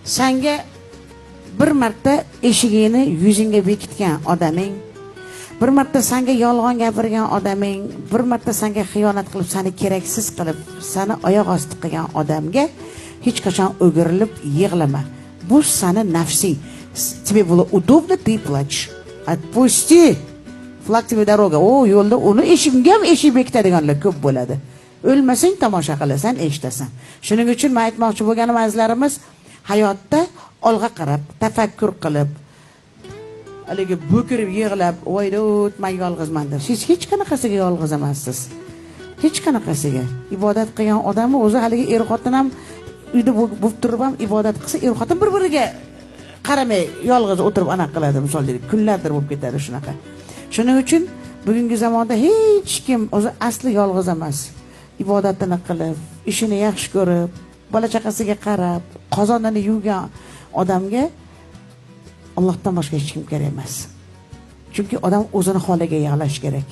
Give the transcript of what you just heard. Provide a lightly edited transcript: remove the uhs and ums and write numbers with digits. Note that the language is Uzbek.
Senga bir marta eshigini yuzingga bekitgan odaming, bir marta senga yolg'on gapirgan odaming, bir marta senga xiyonat qilib, seni keraksiz qilib, seni oyoq osti qilgan odamga hech qachon o'girilib yig'lama. Bu seni nafsing. Тебе было удобно, ты плачь. Отпусти. Флаг тебе дорога. O yo'lda uni eshigimga ham eshik bekitadiganlar ko'p bo'ladi. O'lmasang tomosha qilasan, eshitasan. Shuning uchun men aytmoqchi bo'lganim azizlarimiz, hayotda olg'a qarab, tafakkur qilib, haligi bo'kirib yig'lab, "Voydut, men yolg'izman" deb. Siz hech qanaqasiga yolg'iz emassiz. Hech qanaqasiga. Ibodat qilgan odamni o'zi haligi er-xotin ham uyda bo'lib turib ham ibodat qilsa, er-xotin bir-biriga qaramay yolg'iz o'tirib ana qiladi, misolda kunlardir bo'lib ketadi shunaqa. Shuning uchun bugungi zamonda hech kim o'zi asli yolg'iz emas. Ibodatini qilib, ishini yaxshi ko'rib, bola chaqasiga qarab, qozonini yuvgan odamga Allohdan boshqa hech kim kerak emas. Chunki odam o'zini holiga yig'lash kerak.